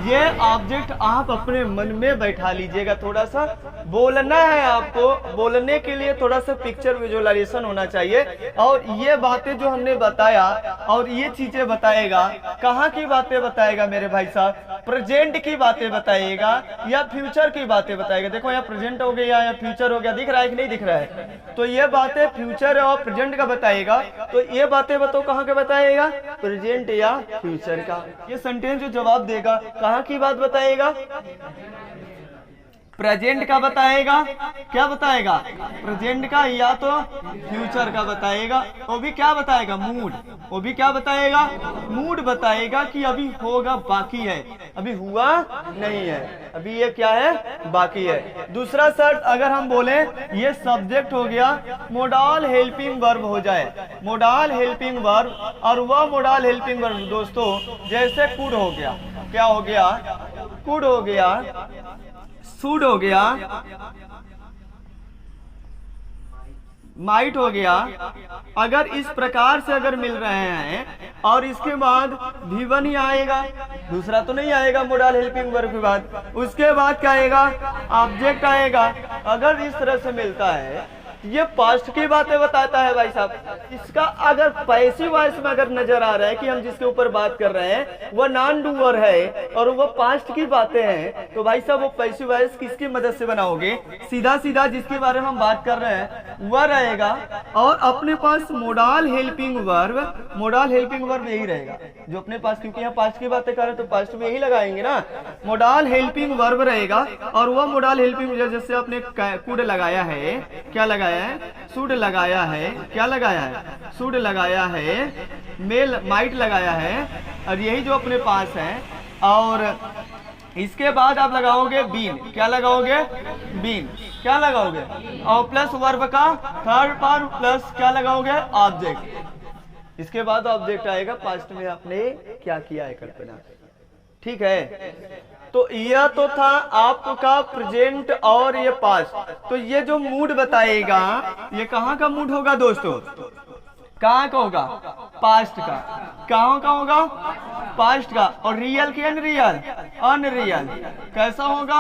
ये ऑब्जेक्ट आप अपने मन में बैठा लीजिएगा। थोड़ा सा बोलना है आपको, बोलने के लिए थोड़ा सा पिक्चर विजुअलाइजेशन होना चाहिए। और ये बातें जो हमने बताया और ये चीजें बताएगा, कहाँ की बातें बताएगा मेरे भाई साहब, प्रेजेंट की बातें बताएगा या फ्यूचर की बातें बताएगा। देखो यहाँ प्रेजेंट हो गया या फ्यूचर हो गया, दिख रहा है कि नहीं दिख रहा है, तो ये बातें फ्यूचर और प्रेजेंट का बताएगा। तो ये बातें बताओ कहाँ के बताएगा, प्रेजेंट या फ्यूचर का। ये सेंटेंस जो जवाब देगा कहाँ की बात बताएगा, प्रेजेंट का बताएगा, क्या बताएगा प्रेजेंट का, या तो फ्यूचर का बताएगा। वो भी क्या बताएगा मूड, वो भी क्या बताएगा मूड बताएगा कि अभी होगा बाकी है, अभी हुआ नहीं है, अभी ये क्या है बाकी है। दूसरा शर्त अगर हम बोले ये सब्जेक्ट हो गया, मोडाल हेल्पिंग वर्ब हो जाए, मोडाल हेल्पिंग वर्ब। और वह मोडाल हेल्पिंग वर्ब दोस्तों जैसे कुड हो गया, क्या हो गया कुड हो गया, शुड हो गया, माइट हो गया। अगर इस प्रकार से अगर मिल रहे हैं और इसके बाद V1 ही आएगा, दूसरा तो नहीं आएगा मोडाल हेल्पिंग वर्ब के बाद। उसके बाद क्या आएगा ऑब्जेक्ट आएगा। अगर इस तरह से मिलता है ये पास्ट की बातें बताता है भाई साहब। इसका अगर पैसिव वॉइस में अगर नजर आ रहा है कि हम जिसके ऊपर बात कर रहे हैं वह नॉन डूअर है और वो पास्ट की बातें हैं, तो भाई साहब वो पैसिव वॉइस किसकी मदद से बनाओगे? सीधा सीधा जिसके बारे में हम बात कर रहे हैं वह रहेगा। और अपने पास मोडाल हेल्पिंग वर्ब यही रहेगा जो अपने पास, क्योंकि यहाँ पास्ट की बातें कर रहे हैं तो पास्ट में यही लगाएंगे ना, मोडाल हेल्पिंग वर्ब रहेगा। और वह मोडाल हेल्पिंग जैसे आपने कुड लगाया है, क्या लगाया है? शुड लगाया है, क्या लगाया है? शुड लगाया है, मेल माइट लगाया है, और यही जो अपने पास है। और इसके बाद आप लगाओगे बीन, क्या लगाओगे? बीन, क्या लगाओगे? और प्लस वर्ब का थर्ड पार्ट प्लस क्या लगाओगे? ऑब्जेक्ट। इसके बाद ऑब्जेक्ट आएगा, पास्ट में आपने क्या किया है कल्पना। ठीक है, तो यह तो था आपका प्रेजेंट और ये पास्ट। तो ये जो मूड बताएगा ये कहाँ का मूड होगा दोस्तों? कहाँ का होगा? पास्ट का। कहाँ का होगा? पास्ट का। और रियल की अनरियल? अनरियल। कैसा होगा?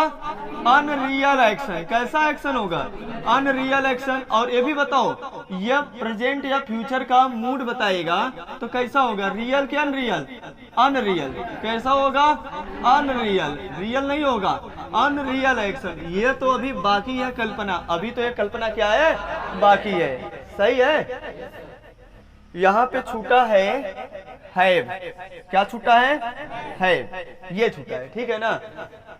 Unreal action. कैसा एक्शन होगा? Unreal action. और ये भी बताओ, यह प्रेजेंट या फ्यूचर का मूड बताएगा तो कैसा होगा? रियल की अनरियल? अनरियल। कैसा होगा? अनरियल। रियल नहीं होगा, अनरियल एक्शन। ये तो अभी बाकी है कल्पना, अभी तो ये कल्पना क्या है? बाकी है। सही है। यहाँ पे छूटा है हैव। क्या छूटा है? हैव। ये छूटा है, ठीक है ना।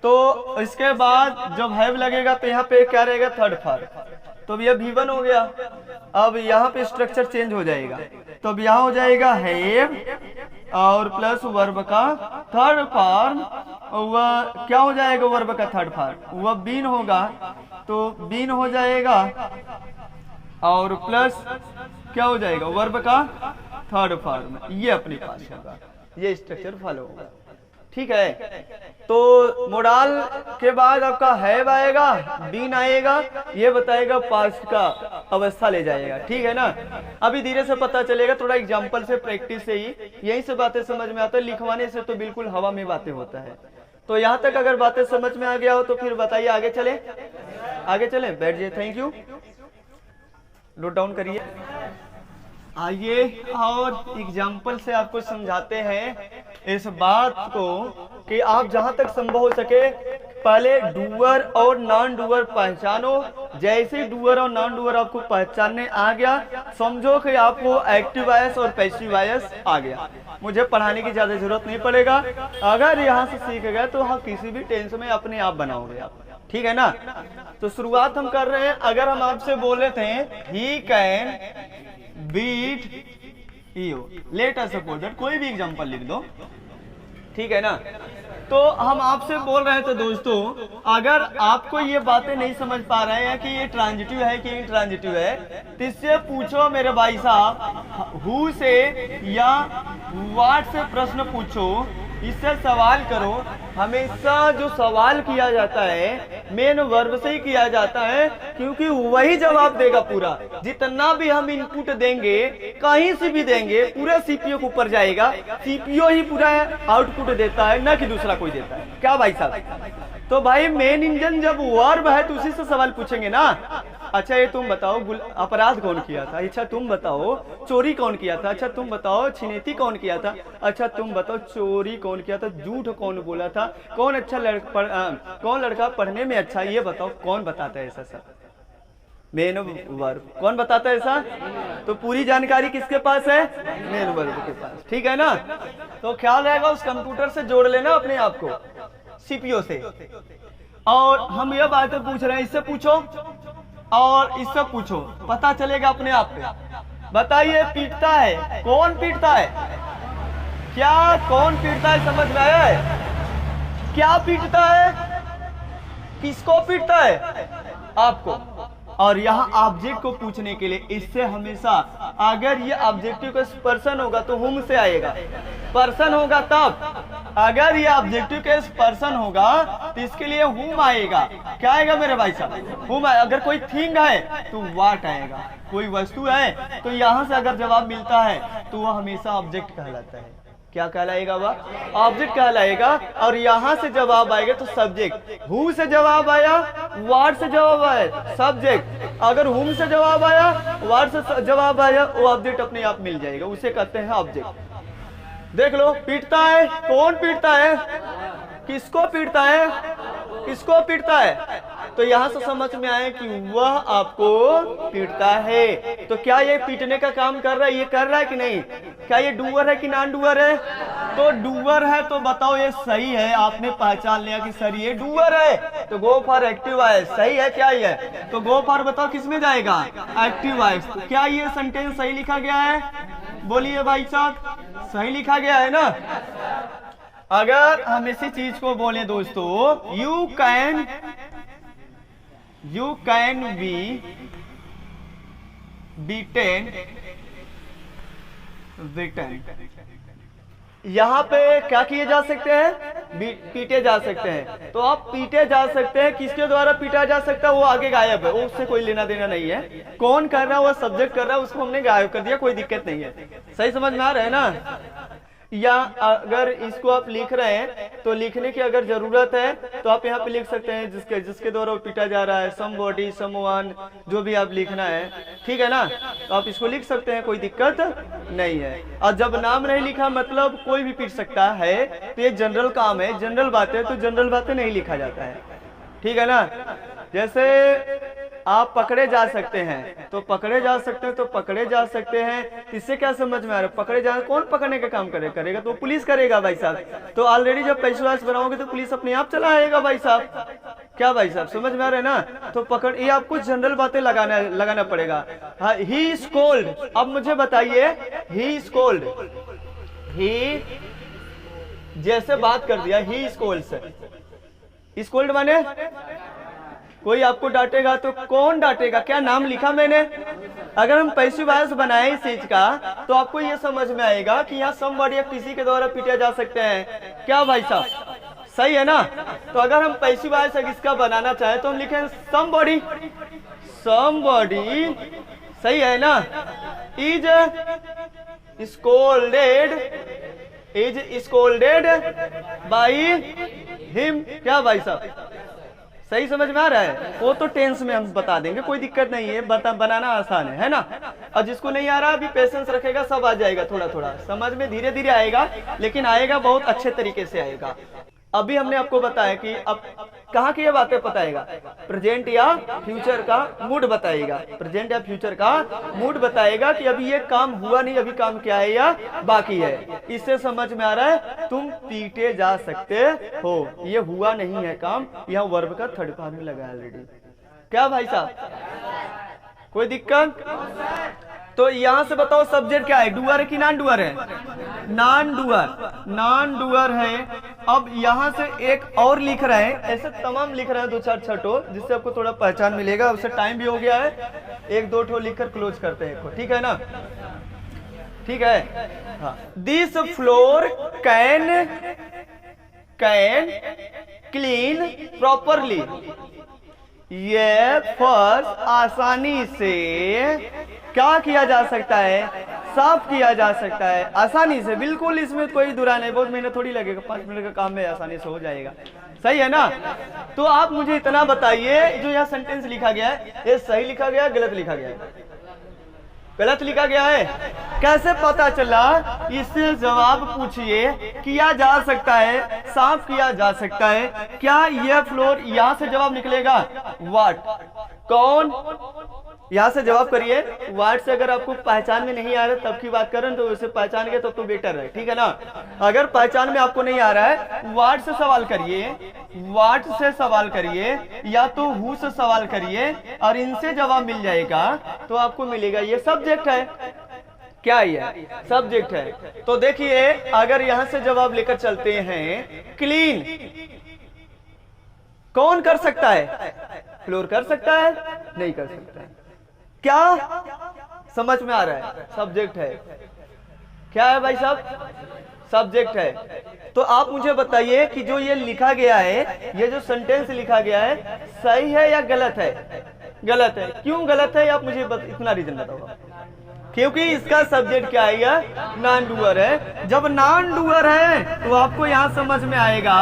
तो इसके बाद जब हैव लगेगा तो यहाँ पे क्या रहेगा? Third form. तो अब ये V1 हो गया। अब यहाँ पे स्ट्रक्चर चेंज हो जाएगा, तो अब यहाँ हो जाएगा हैव और प्लस वर्ब का थर्ड फॉर्म। वह क्या हो जाएगा? वर्ब का थर्ड फॉर्म। वह बीन होगा, तो बीन हो जाएगा और प्लस क्या हो जाएगा? वर्ब का थर्ड फॉर्म। ये अपने पास होगा, ये स्ट्रक्चर फॉलो होगा। ठीक है, तो मोडाल के बाद आपका हैव आएगा, बीन आएगा, ये बताएगा पास्ट का अवस्था ले जाएगा। ठीक है ना। अभी धीरे से पता चलेगा, थोड़ा एग्जांपल से, प्रैक्टिस से ही यही से बातें समझ में आता है। लिखवाने से तो बिल्कुल हवा में बातें होता है। तो यहाँ तक अगर बातें समझ में आ गया हो तो फिर बताइए आगे चले? आगे चले? बैठ जाइए। Thank you. नोट डाउन करिए। आइए और एग्जाम्पल से आपको समझाते हैं इस बात को कि आप जहां तक संभव हो सके पहले डूअर और नॉन डूअर पहचानो। जैसे डूअर और नॉन डूअर आपको पहचानने आ गया, समझो कि आपको एक्टिव वॉइस और पैसिव वॉइस आ गया। मुझे पढ़ाने की ज्यादा जरूरत नहीं पड़ेगा। अगर यहाँ से सीख गए तो हाँ किसी भी टेंस में अपने आप बनाओगे आप। ठीक है ना। तो शुरुआत हम कर रहे हैं। अगर हम आपसे बोले थे ही can beat you, let us suppose that, कोई भी एग्जांपल लिख दो। ठीक है ना। तो हम आपसे बोल रहे थे दोस्तों, अगर आपको ये बातें नहीं समझ पा रहे हैं कि ये ट्रांजिटिव है कि इंट्रांजिटिव है, तो इससे पूछो मेरे भाई साहब, हु से या व्हाट से प्रश्न पूछो, इससे सवाल करो। हमेशा जो सवाल किया जाता है मेन वर्ब से ही किया जाता है, क्योंकि वही जवाब देगा पूरा। जितना भी हम इनपुट देंगे, कहीं से भी देंगे, पूरा सीपीयू के ऊपर जाएगा। सीपीयू ही पूरा आउटपुट देता है, ना कि दूसरा कोई देता है। क्या भाई साहब? तो भाई मेन इंजन जब वर्ब है तो उसी से सवाल पूछेंगे ना। अच्छा ये तुम बताओ अपराध कौन किया था? अच्छा तुम बताओ चोरी कौन किया था? अच्छा तुम बताओ छिनैती कौन किया था? अच्छा तुम बताओ चोरी कौन किया था? झूठ कौन बोला था? कौन अच्छा कौन लड़का पढ़ने में अच्छा? ये बताओ कौन बताता है ऐसा सब? Main verb. कौन बताता है ऐसा? तो पूरी जानकारी किसके पास है? मेन वर्ब के पास। ठीक है ना। तो ख्याल रहेगा, उस कंप्यूटर से जोड़ लेना अपने आप को, सीपीयू से। और हम ये बातें पूछ रहे हैं, इससे पूछो और इससे पूछो, पता चलेगा अपने आप पे। बताइए पीटता है कौन? पीटता है क्या? कौन पीटता है? समझ में आया है? क्या पीटता है? किसको पीटता है? आपको। और यहाँ ऑब्जेक्ट को पूछने के लिए इससे हमेशा, अगर ये ऑब्जेक्टिव का पर्सन होगा तो हुम से आएगा, पर्सन होगा तब। अगर ये ऑब्जेक्टिव का पर्सन होगा तो इसके लिए हुम आएगा। क्या आएगा मेरे भाई साहब? हुम। अगर कोई थिंग है तो व्हाट आएगा। कोई वस्तु है तो यहाँ से अगर जवाब मिलता है तो वह हमेशा ऑब्जेक्ट कहलाता है। क्या कहलाएगा? वह ऑब्जेक्ट कहलाएगा। और यहां से जवाब आएगा तो सब्जेक्ट। हु से जवाब आया, व्हाट से जवाब आया, सब्जेक्ट। अगर हुम से जवाब आया, व्हाट से जवाब आया, वो ऑब्जेक्ट अपने आप मिल जाएगा, उसे कहते हैं ऑब्जेक्ट। देख लो, पीटता है, कौन पीटता है? किसको पीटता है? किसको पीटता है? तो यहां से समझ में आए कि वह आपको पीटता है। तो क्या ये पीटने का काम कर रहा है? ये कर रहा है कि नहीं? क्या ये डूअर है कि नॉन डूअर है? तो डूअर है, तो बताओ ये सही है। आपने पहचान लिया कि सर ये डूअर है, तो गो फॉर एक्टिव वॉइस। सही है क्या ये? तो गो फॉर बताओ किस में जाएगा? Active voice. तो क्या ये सेंटेंस सही लिखा गया है? बोलिए भाई साहब, सही लिखा गया है ना? अगर हम इसी चीज को बोले दोस्तों, you can be beaten return. यहां पे क्या किए जा सकते हैं? पीटे जा सकते हैं। तो आप पीटे जा सकते हैं, किसके द्वारा पीटा जा सकता है? वो आगे गायब है, उससे कोई लेना देना नहीं है। कौन कर रहा है? वो सब्जेक्ट कर रहा है, उसको हमने गायब कर दिया, कोई दिक्कत नहीं है। सही समझ में आ रहा है ना? या अगर इसको आप लिख रहे हैं तो लिखने की अगर जरूरत है तो आप यहाँ पे लिख सकते हैं जिसके द्वारा वो पीटा जा रहा है, समबॉडी, समवन, जो भी आप लिखना है, ठीक है ना? तो आप इसको लिख सकते हैं, कोई दिक्कत नहीं है। और जब नाम नहीं लिखा मतलब कोई भी पीट सकता है, तो ये जनरल काम है, जनरल बातें, तो जनरल बातें नहीं लिखा जाता है, ठीक है ना? जैसे आप पकड़े जा सकते हैं, तो पकड़े जा सकते हैं, तो पकड़े जा सकते हैं। इससे क्या समझ में आ रहा है? पकड़े जा, कौन पकड़ने का काम करेगा? तो पुलिस करेगा भाई साहब। तो ऑलरेडी जब पैसे बनाओगे तो पुलिस अपने आप चला आएगा भाई साहब। क्या भाई साहब, समझ में आ रहा है ना? तो पकड़, ये आपको जनरल बातें लगाना पड़ेगा। हाँ, ही इज कोल्ड। अब मुझे बताइए, ही इज कोल्ड, ही जैसे बात कर दिया, ही इज कोल्ड से, इज कोल्ड माने कोई आपको डांटेगा तो कौन डांटेगा? क्या नाम लिखा मैंने? अगर हम पैसिव वॉइस बनाए इस चीज का, तो आपको ये समझ में आएगा कि यहाँ समबॉडी या किसी के द्वारा पीटा जा सकते हैं। क्या भाई साहब, सही है ना? तो अगर हम पैसिव वॉइस इसका बनाना चाहे तो हम लिखें समबॉडी, समबॉडी, सही है ना? Is scolded by him. क्या भाई साहब, सही समझ में आ रहा है? वो तो टेंस में हम बता देंगे, कोई दिक्कत नहीं है, बनाना आसान है ना? और जिसको नहीं आ रहा अभी पेशेंस रखेगा, सब आ जाएगा, थोड़ा थोड़ा समझ में धीरे धीरे आएगा, लेकिन आएगा बहुत अच्छे तरीके से आएगा। अभी हमने आपको बताया कि अब कहाँ की ये बातें बताएगा? प्रेजेंट या फ्यूचर का मूड बताएगा, प्रेजेंट या फ्यूचर का मूड बताएगा कि अभी ये काम हुआ नहीं, अभी काम क्या है या बाकी है। इससे समझ में आ रहा है तुम पीटे जा सकते हो, ये हुआ नहीं है काम। यहाँ वर्ब का थर्ड फॉर्म में लगा ऑलरेडी। क्या भाई साहब, कोई दिक्कत? तो यहां से बताओ सब्जेक्ट क्या है? डूअर है कि नॉन डूअर है? नॉन डूअर, नॉन डूअर है। अब यहां से एक और लिख रहे हैं, ऐसे तमाम लिख रहे हैं, दो चार छठो, जिससे आपको थोड़ा पहचान मिलेगा। उससे टाइम भी हो गया है, एक दो ठो लिखकर क्लोज करते हैं, ठीक है ना? ठीक है, हाँ। This floor can clean properly. ये फर्श आसानी से क्या किया जा सकता है? साफ किया जा सकता है, आसानी से, बिल्कुल इसमें कोई दुरा नहीं। बहुत मेहनत थोड़ी लगेगा, 5 मिनट का काम में आसानी से हो जाएगा, सही है ना? तो आप मुझे इतना बताइए, जो यहाँ सेंटेंस लिखा गया है, ये सही लिखा गया है, गलत लिखा गया है? गलत लिखा गया है। कैसे पता चला? इससे जवाब पूछिए। किया जा सकता है, साफ किया जा सकता है। क्या यह फ्लोर, यहां से जवाब निकलेगा व्हाट, कौन? यहां से जवाब करिए। वर्ड से अगर आपको पहचान में नहीं आ रहा तब की बात करें, तो उसे पहचान गए तो बेटर है, ठीक है ना? अगर पहचान में आपको नहीं आ रहा है, वर्ड से सवाल करिए, वर्ड से सवाल करिए, या तो हु से सवाल करिए, और इनसे जवाब मिल जाएगा तो आपको मिलेगा ये सब्जेक्ट है। क्या ये सब्जेक्ट है? तो देखिए, अगर यहां से जवाब लेकर चलते हैं, क्लीन कौन कर सकता है? फ्लोर कर सकता है? नहीं कर सकता है। क्या समझ में आ रहा है? सब्जेक्ट है। क्या है भाई साहब? सब्जेक्ट है। तो आप मुझे बताइए कि जो ये लिखा गया है, ये जो सेंटेंस लिखा गया है, सही है या गलत है? गलत है। क्यों गलत है? आप मुझे इतना रीजन बताओ। क्योंकि इसका सब्जेक्ट क्या है, नॉन डूअर है। जब नॉन डूअर है तो आपको यहाँ समझ में आएगा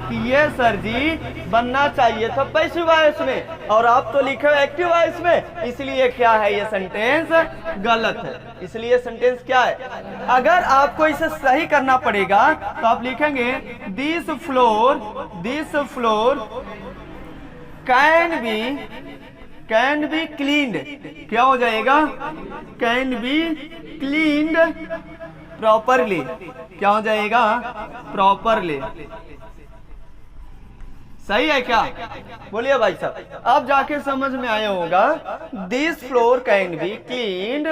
कि ये सर जी बनना चाहिए था पैसिव वॉइस में, और आप तो लिखे हो एक्टिव वॉइस में, इसलिए क्या है ये सेंटेंस गलत है। इसलिए सेंटेंस क्या है, अगर आपको इसे सही करना पड़ेगा तो आप लिखेंगे this floor can be cleaned. क्या हो जाएगा, कैन बी क्लीन्ड प्रॉपरली। क्या हो जाएगा, प्रॉपरली। सही है क्या, बोलिए भाई साहब। अब जाके समझ में आया होगा this floor can be cleaned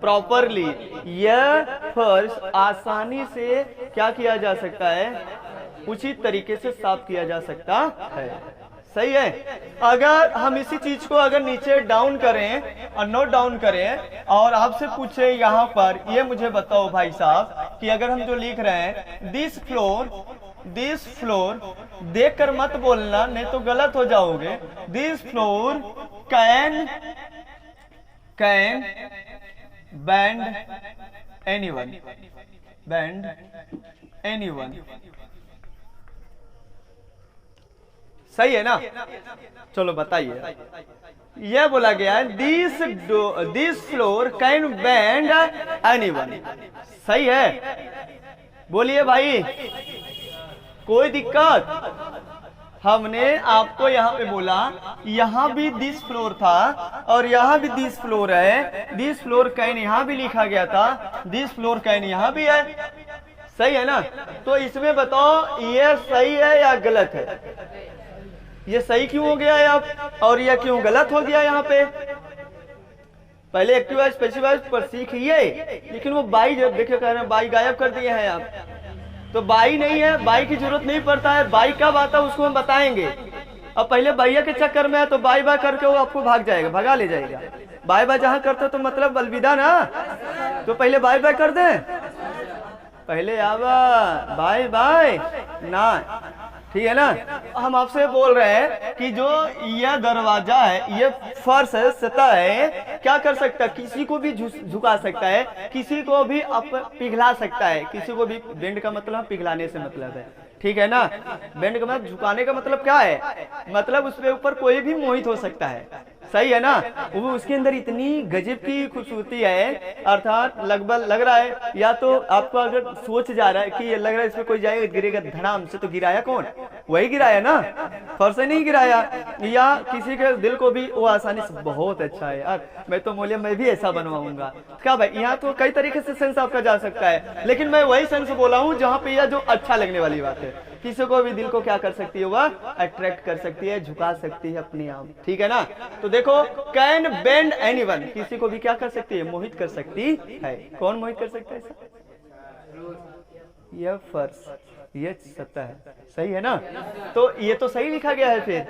properly. यह फर्श आसानी से क्या किया जा सकता है, उचित तरीके से साफ किया जा सकता है। सही है। अगर हम इसी चीज को अगर नीचे डाउन करें और नोट डाउन करें और आपसे पूछे यहाँ पर, ये मुझे बताओ भाई साहब कि अगर हम जो लिख रहे हैं दिस फ्लोर, देख कर मत बोलना नहीं तो गलत हो जाओगे। This floor can bend anyone. सही है ना, चलो बताइए। यह बोला गया है this floor can bend anyone. सही है, बोलिए भाई, कोई दिक्कत। हमने आपको यहाँ पे बोला यहाँ भी दिस फ्लोर था और यहाँ भी दिस फ्लोर है। दिस फ्लोर कैन यहाँ भी लिखा गया था, दिस फ्लोर कैन यहाँ भी है। सही है ना, तो इसमें बताओ ये सही है या गलत है, ये सही क्यों हो गया है आप, और यह क्यों गलत हो गया यहाँ पे। पहले एक्टिव वॉइस पैसिव वॉइस पर सीखिए, लेकिन वो बाई जब देखिए कह रहे हैं बाई गायब कर दिए हैं आप, तो बाई नहीं है, बाई की जरूरत नहीं पड़ता है। बाई कब आता है उसको हम बताएंगे। अब पहले भैया के चक्कर में है तो बाई बाय करके वो आपको भाग जाएगा, भगा ले जाएगा। बाय बाय जहां करते तो मतलब अलविदा ना, तो पहले बाय बाय कर दे, पहले आवा बाय बाय ना, ठीक है ना। हम आपसे बोल रहे हैं कि जो यह दरवाजा है, ये फर्श है, सतह है, क्या कर सकता है, किसी को भी झुका सकता है, किसी को भी पिघला सकता है। किसी को भी, बेंड का मतलब पिघलाने से मतलब है, ठीक है ना। बेंड का मतलब झुकाने का मतलब क्या है, मतलब उसके ऊपर कोई भी मोहित हो सकता है। सही है ना, वो उसके अंदर इतनी गजब की खूबसूरती है, अर्थात लगभग लग रहा है, या तो आपको अगर सोच जा रहा है कि ये लग रहा है इसमें कोई जाएगा गिरेगा धड़ाम से, तो गिराया कौन, वही गिराया ना, फर्श नहीं गिराया। या किसी के दिल को भी वो आसानी से, बहुत अच्छा है यार, मैं तो बोलिए मैं भी ऐसा बनवाऊंगा। क्या भाई, यहाँ तो कई तरीके से सेंस आपका जा सकता है, लेकिन मैं वही सेंस बोला हूँ जहाँ पे यह जो अच्छा लगने वाली बात है, किसी को भी दिल को क्या कर सकती है, वह अट्रैक्ट कर सकती है, झुका सकती है अपने आप, ठीक है ना। तो देखो कैन बेंड एनीवन, किसी को भी क्या कर सकती है, मोहित कर सकती है। कौन मोहित कर सकता है ऐसा, यह फर्श, यह सतह है। सही है ना, तो ये तो सही लिखा गया है। फिर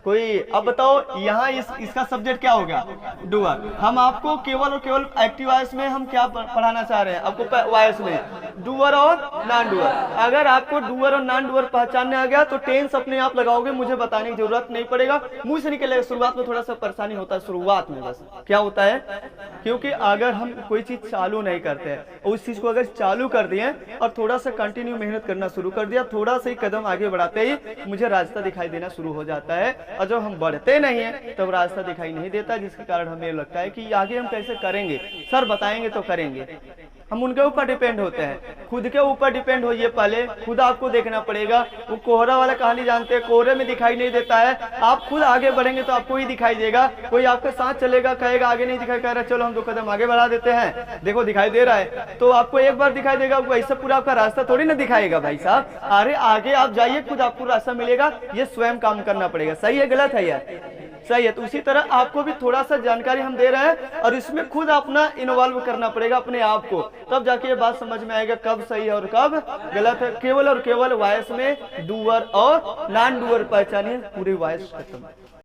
कोई अब बताओ यहाँ इसका सब्जेक्ट क्या होगा, डूअर। हम आपको केवल और केवल एक्टिव वॉइस में हम क्या पढ़ाना चाह रहे हैं, आपको वॉइस में डूअर और नॉन डूअर। अगर आपको डूअर और नॉन डूअर पहचानने आ गया तो टेंस अपने आप लगाओगे, मुझे बताने की जरूरत नहीं पड़ेगा, मुंह से निकलेगा। शुरुआत में थोड़ा सा परेशानी होता है, शुरुआत में बस क्या होता है, क्योंकि अगर हम कोई चीज चालू नहीं करते हैं, उस चीज को अगर चालू कर दिए और थोड़ा सा कंटिन्यू मेहनत करना शुरू कर दिया, थोड़ा सा ही कदम आगे बढ़ाते ही मुझे रास्ता दिखाई देना शुरू हो जाता है। और जब हम बढ़ते नहीं है तब रास्ता दिखाई नहीं देता, जिसके कारण हमें लगता है कि आगे हम कैसे करेंगे, सर बताएंगे तो करेंगे। हम उनके ऊपर डिपेंड होते हैं, खुद के ऊपर डिपेंड होइए। पहले खुद आपको देखना पड़ेगा। वो कोहरा वाला कहानी जानते हैं, कोहरे में दिखाई नहीं देता है, आप खुद आगे बढ़ेंगे तो आपको ही दिखाई देगा। कोई आपके साथ चलेगा, कहेगा आगे नहीं दिखाई, कह रहा चलो हम 2 कदम आगे बढ़ा देते हैं, देखो दिखाई दे रहा है, तो आपको एक बार दिखाई देगा, वैसे पूरा आपका रास्ता थोड़ी ना दिखाएगा भाई साहब। अरे आगे आप जाइए, खुद आपको रास्ता मिलेगा, ये स्वयं काम करना पड़ेगा। सही है गलत है यार, सही है। तो उसी तरह आपको भी थोड़ा सा जानकारी हम दे रहे हैं और इसमें खुद अपना इन्वॉल्व करना पड़ेगा अपने आप को, तब जाके ये बात समझ में आएगा कब सही है और कब गलत है। केवल और केवल वॉइस में डूअर और नॉन डूअर पहचानिए, पूरी वॉइस खत्म।